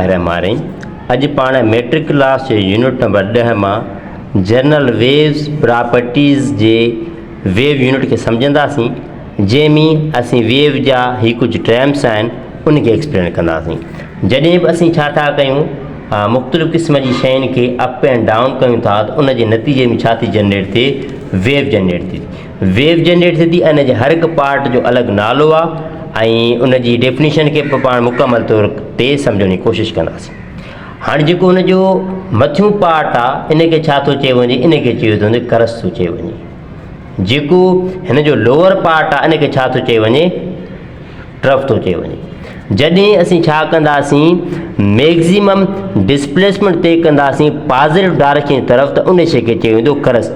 ताहिर मारे। अॼु पाण मैट्रिक क्लास जे यूनिट नंबर 10 मां जनरल वेव्स प्रॉपर्टीज़ जे वेव यूनिट खे सम्झंदासीं, जंहिंमें असीं वेव जा ही कुझु टर्म्स आहिनि उनखे एक्सप्लेन कंदासीं। जॾहिं बि असीं छा था कयूं, मुख़्तलिफ़ क़िस्म जी शयुनि खे अप एंड डाउन कयूं था त उन जे नतीजे में छा थी जनरेट थिए, वेव जनरेट थी। वेव जनरेट थिए थी ऐं इन जे हर हिकु पार्ट जो अलॻि नालो आहे ऐं उन जी डेफिनीशन खे पाण मुकमल तौर ते सम्झण जी कोशिशि कंदासीं। हाणे जेको हुन जो मथियों पार्ट आहे इनखे छा थो चयो वञे, इनखे चयो थो वञे करस थो चयो वञे। जेको हिन जो लोअर पार्ट आहे इनखे छा थो चयो वञे, ट्रफ थो चयो वञे। जॾहिं असीं छा कंदासीं, मैक्सिमम डिस्प्लेसमेंट तय कंदासीं पॉजिटिव डायरेक्शन जी तरफ़ त उन शइ खे चयो वेंदो करस।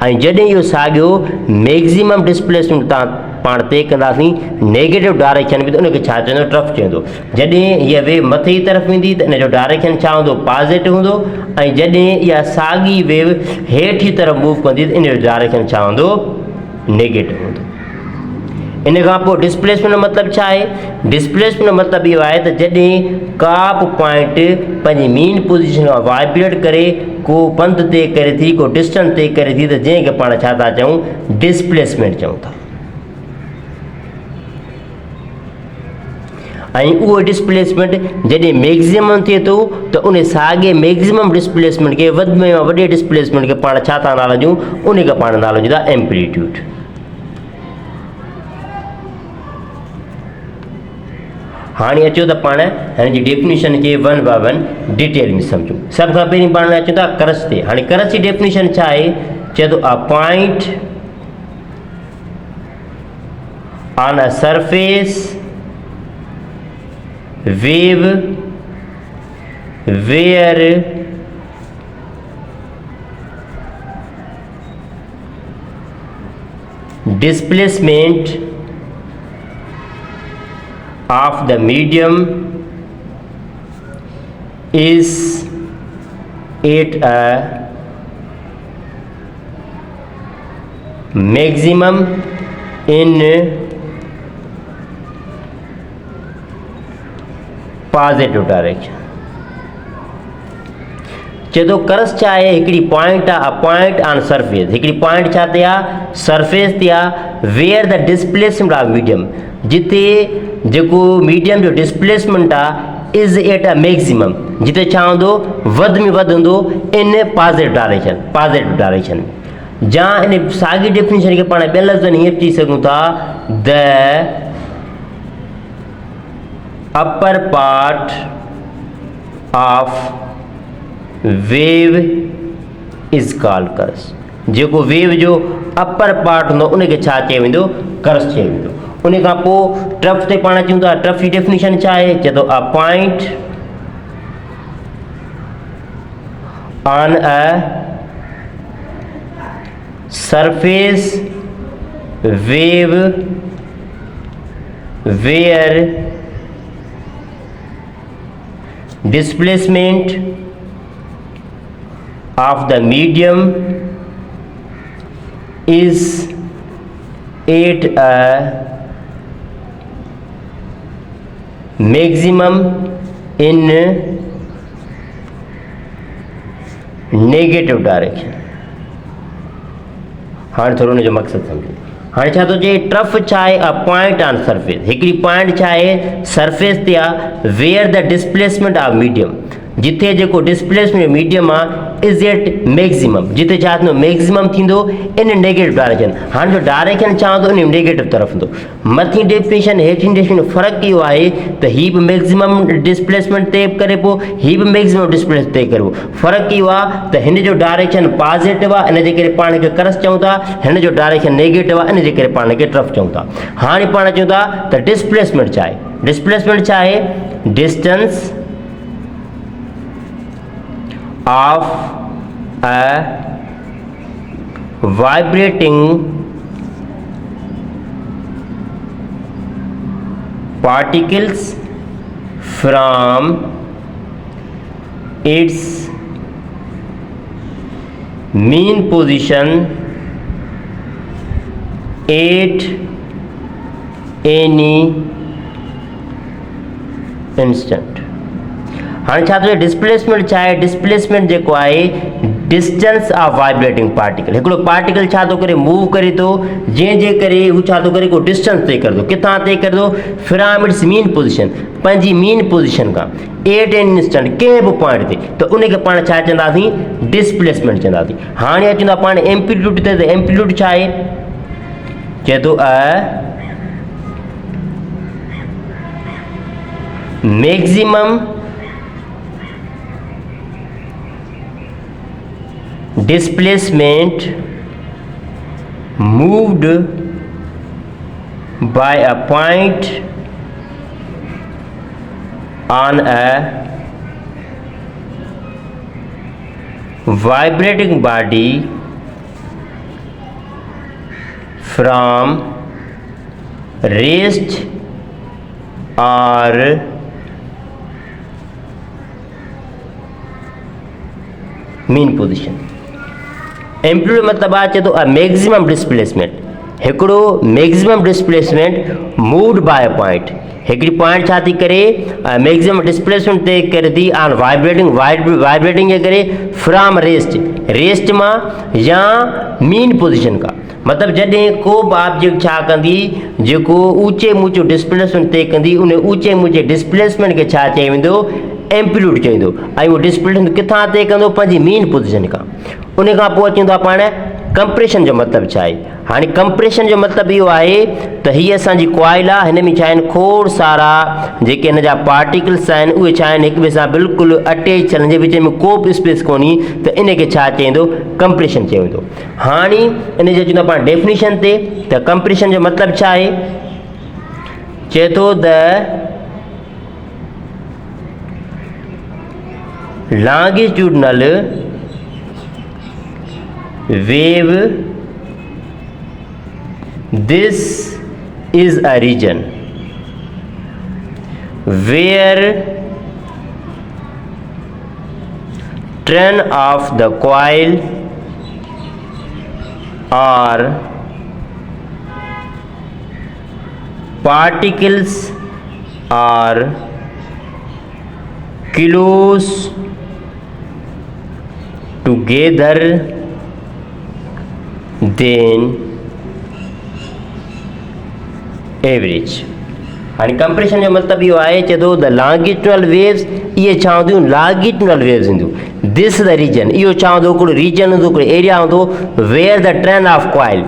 ऐं जॾहिं इहो साॻियो मैक्सिमम डिस्प्लेसमेंट पाण तय कंदासीं नेगेटिव डायरेक्शन में त उनखे छा चवंदो, ट्रफ चवंदो। जॾहिं हीअ वेव मथे जी तरफ़ वेंदी त इन जो डायरेक्शन छा हूंदो, पॉजिटिव हूंदो। ऐं जॾहिं इहा साॻी वेव हेठि जी तरफ़ मूव कंदी त इन जो डायरेक्शन छा हूंदो, नेगेटिव हूंदो। इन खां पोइ डिस्प्लेसमेंट जो मतिलबु छा आहे, डिस्प्लेसमेंट जो मतिलबु इहो आहे त जॾहिं का बि पॉइंट पंहिंजी मेन पोजीशन खां वाइब्रेट करे को पंध तय करे थी, को डिस्टेंस तय करे थी, त जंहिंखे पाण छा था चऊं, डिस्प्लेसमेंट चऊं था। ऐं उहो डिस्प्लेसमेंट जॾहिं मैक्सिमम थिए थो त उन साॻे मैक्सिमम डिस्प्लेसमेंट खे वधि में वॾे डिस्प्लेसमेंट खे पाण छा था नालो ॾियूं, उनखे पाण नालो ॾींदा एम्पलीट्यूड। हाणे अचो त पाण हिन जी डेफिनीशन खे वन बाय वन डिटेल में सम्झूं। सभ खां पहिरीं पाण अचूं था करस ते। हाणे करस जी डेफिनीशन छा आहे, चए थो a point on a surface wave where displacement of the medium is at a maximum in positive direction. चए थो करस छा आहे, हिकिड़ी पॉइंट आहे, पॉइंट ऑन सरफेस, हिकिड़ी पॉइंट छा ते आहे, सरफेस ते आहे, where the displacement of medium, जिते जेको मीडियम जो डिस्प्लेसमेंट आहे इज़ एट अ मैक्सिमम, जिते छा हूंदो, वधि में वधि हूंदो इन पॉजिटिव डायरेक्शन। या इन साॻी डेफिनेशन खे पाण ॿियनि लफ़्ज़नि हीअं चई सघूं था, the upper part of wave is called करस। जेको वेव जो अपर पार्ट हूंदो उनखे छा चयो वेंदो, करस चयो वेंदो। उन खां पोइ ट्रफ ते पाण चऊं था, ट्रफ जी डेफिनेशन छा आहे, चए थो a point on a surface wave where displacement of the medium is at a maximum in negative direction। हाणे थोरो हुनजो मक़सदु सम्झो। हाणे छा थो चए, ट्रफ छा आहे, अ पॉइंट ऑन सरफेस, हिकिड़ी पॉइंट छा आहे, सरफेस ते आहे, where the displacement of medium, जिथे जेको डिस्प्लेसमेंट मीडियम आहे इज़ एट मैक्सिमम, जिते छा थींदो, मैक्सिमम थींदो इन नेगेटिव डायरेक्शन। हाणे जो डायरेक्शन छा हूंदो, इन नेगेटिव तरफ़ हूंदो। मथीं डेफिनेशन हेठीं डेफिनेशन फ़र्क़ु इहो आहे त हीअ बि मैक्सिमम डिस्प्लेसमेंट तय करे पोइ हीअ बि मैक्सिमम डिस्प्लेसमेंट तय करे। फ़र्क़ु इहो आहे त हिन जो डायरेक्शन पॉजिटिव आहे, इन जे करे पाण खे करस चऊं था, हिन जो डायरेक्शन नेगेटिव आहे, इन जे करे पाण खे ट्रफ चऊं था। हाणे पाण चऊं था त डिस्प्लेसमेंट छा आहे, डिस्प्लेसमेंट छा आहे, distance of a vibrating particles from its mean position at any instant। हाँ छा तो डिस्प्लेसमेंट छा है डिस्प्लेसमेंट जेको आहे डिस्टेंस ऑफ वाइब्रेटिंग पार्टिकल हिकिड़ो पार्टिकल छा थो करे मूव करे थो जंहिंजे करे हू छा थो करे को डिस्टेंस तय करे थो किथां तय करे थो फ्रॉम इट्स मीन पोजीशन पंहिंजी मीन पोजीशन खां एट एन इंस्टेंट कंहिं बि पॉइंट ते त उनखे पाण छा चवंदासीं डिस्प्लेसमेंट चवंदासीं हाणे अचूं था पाण एम्पलीट्यूड ते त एम्पलीट्यूड छा आहे चए थो maximum displacement moved by a point on a vibrating body from rest or mean position amplitude मतलब अचे थो मैक्सिमम डिस्प्लेसमेंट हिकिड़ो maximum displacement moved by point हिकिड़ी पॉइंट छा थी करे मैक्सिमम डिस्प्लेसमेंट तय करे थी ऑन वाइब्रेटिंग जे करे फ्रॉम रेस्ट मां या मीन पोजीशन का मतलब जॾहिं को बि ऑब्जेक्ट छा कंदी जेको ऊचे ऊचो डिस्प्लेसमेंट तय कंदी उन ऊचे ऊचे डिस्प्लेसमेंट खे छा चई वेंदो एम्पलीट्यूड चईंदो ऐं उहो डिस्प्लेसमेंट किथां तय कंदो पंहिंजी मीन पोजीशन खां उन खां पोइ अचूं था पाण कंप्रेशन जो मतिलबु छा आहे हाणे कंप्रेशन जो मतिलबु इहो आहे त हीअ असांजी कॉइल आहे हिन में छा आहिनि खोड़ सारा जेके हिन जा पार्टिकल्स आहिनि उहे छा आहिनि हिक ॿिए सां बिल्कुलु अटैच थियण जे विच में को बि स्पेस कोन्हे त इनखे छा चईंदो कंप्रेशन चयो वेंदो हाणे इन जे अचूं था पाण डेफिनेशन ते त कंप्रेशन जो मतिलबु छा आहे चए थो the longitudinal wave this is a region where trend of the coil or particles are close together then average हाणे कंप्रेशन जो मतिलबु इहो आहे चए थो द लॉन्गिट्यूडनल वेव्स इहे छा हूंदियूं लॉन्गिट्यूडनल वेव्स हूंदियूं दिस द रीजन इहो छा हूंदो हिकिड़ो रीजन हूंदो हिकिड़ो एरिया हूंदो where the train of coil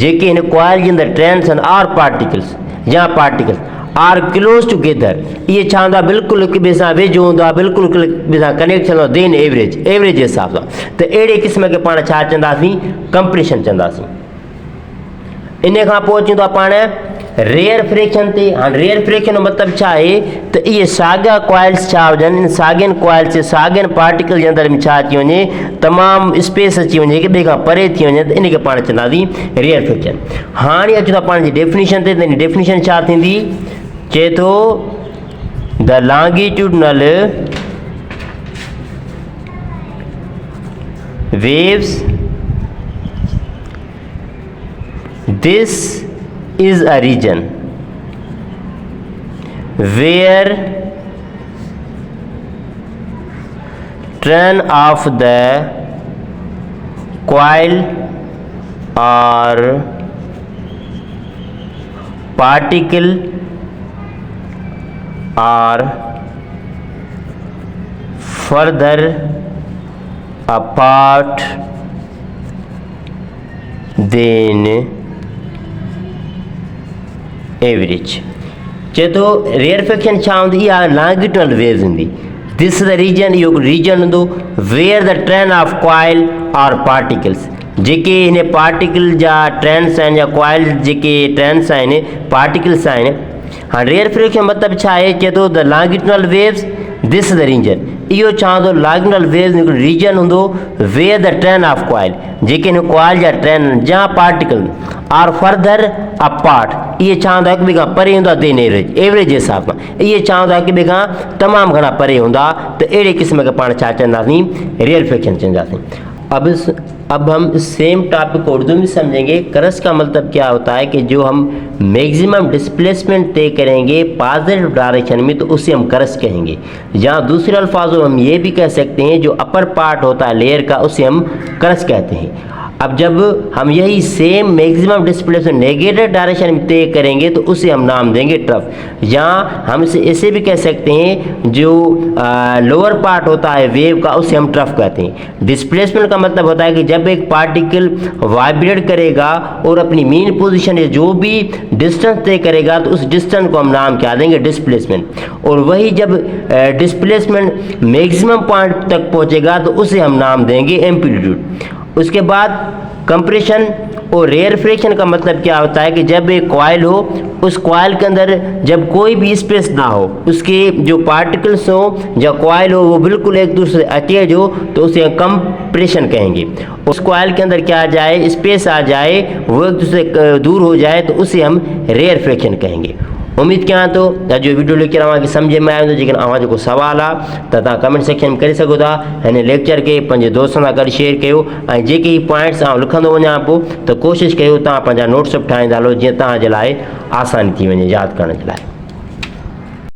जेके हिन कॉइल जे अंदरि ट्रेन्स आहिनि आर पार्टिकल्स या पार्टिकल्स आर क्लोज टुगेदर इहे छा हूंदा बिल्कुलु हिक ॿिए सां वेझो हूंदा बिल्कुलु हिक ॿिए सां कनेक्ट थियणो देन एवरेज जे हिसाब सां त अहिड़े क़िस्म खे पाण छा चवंदासीं कंप्रेशन चवंदासीं इन खां पोइ अचूं था पाण रेयर फ्रैक्शन ते हाणे रेयर फ्रैक्शन जो मतिलबु छा आहे त इहे साॻिया कॉइल्स छा हुजनि इन साॻियनि कॉइल्स साॻियनि पार्टिकल जे अंदरि में छा अची वञे तमामु स्पेस अची वञे हिक ॿिए खां परे थी वञे त इनखे पाण चवंदासीं रेयर फ्रैक्शन हाणे अचूं था पाण जी डेफिनेशन ते त इन डेफिनेशन छा थींदी चए थो the longitudinal waves this is a region where turn of the coil or particle are further apart than average. चए तो रेयरफेक्शन छा हूंदी इहा लॉन्गिट्यूडनल वेव्स हूंदी दिस द रीजन इहो रीजन हूंदो where the train of coil और particles जेके हिन पार्टिकल जा ट्रेन्स आहिनि या कॉइल जेके ट्रेन्स आहिनि पार्टिकल्स आहिनि हाणे रेयरफेक्शन मतिलबु छा आहे चए थो the longitudinal waves this the region इहो छा हूंदो लॉन्गिट्यूडनल वेव्स हिकिड़ो रीजन हूंदो where the train of coil जेके हिन कॉइल जा ट्रेन जा पार्टिकल आर फर्दर अपार्ट इहे छा हूंदा हिक ॿिए खां परे हूंदा देन एवरेज जे हिसाब सां इहे छा हूंदा हिक ॿिए खां तमामु घणा परे हूंदा त अहिड़े क़िस्म खे पाण छा चवंदासीं रेयरफेक्शन चवंदासीं अब हम सेम टॉपिक को उर्दू में समझेंगे। क्रस्ट का मतलब क्या होता है कि जो हम मैक्सिमम डिस्प्लेसमेंट तय करेंगे पॉजिटिव डायरेक्शन में तो उसे हम क्रस्ट कहेंगे। जहाँ दूसरे अल्फाजों में हम ये भी कह सकते हैं जो अपर पार्ट होता है लेयर का उसे हम क्रस्ट कहते हैं। अब जब हम यही same maximum displacement negative direction में तय करेंगे तो उसे हम नाम देंगे ट्रफ। यहाँ हम इसे भी कह सकते हैं जो लोअर पार्ट होता है वेव का उसे हम ट्रफ कहते हैं। डिस्प्लेसमेंट का मतलब होता है कि जब एक पार्टिकल वाइब्रेट करेगा और अपनी मेन पोजीशन या जो भी डिस्टेंस तय करेगा तो उस डिस्टेंस को हम नाम क्या देंगे, डिस्प्लेसमेंट। और वही जब डिस्प्लेसमेंट मैक्सिमम पॉइंट तक पहुँचेगा तो उसे हम नाम देंगे एम्पलीट्यूड। उसके बाद कंप्रेशन और रेयरफिकेशन का मतलब क्या होता है कि जब एक कॉइल हो उस कॉइल के अंदर जब कोई भी स्पेस ना हो, उसके जो पार्टिकल्स हो या कॉइल हो वो बिल्कुल एक दूसरे से अटैच हो तो उसे कंप्रेशन कहेंगे। उस कॉइल के अंदर क्या आ जाए, स्पेस आ जाए, वो एक दूसरे से दूर हो जाए तो उसे हम रेयरफिकेशन कहेंगे। उम्मीद कयां तो जो वीडियो लेकर आवां समझ में आयो। जेकॾहिं अवां जो सवाल आ तो तव्हां कमेंट सेक्शन में करे सघो था। हिन लेक्चर के पंहिंजे दोस्तनि सां गॾु शेयर कयो ऐं जेके पॉइंट्स लिखंदो वञां पोइ त कोशिशि कयो तव्हां पंहिंजा नोट्स ठाहींदा हलो जीअं तव्हांजे लाइ आसानी थी वञे यादि करण जे लाइ।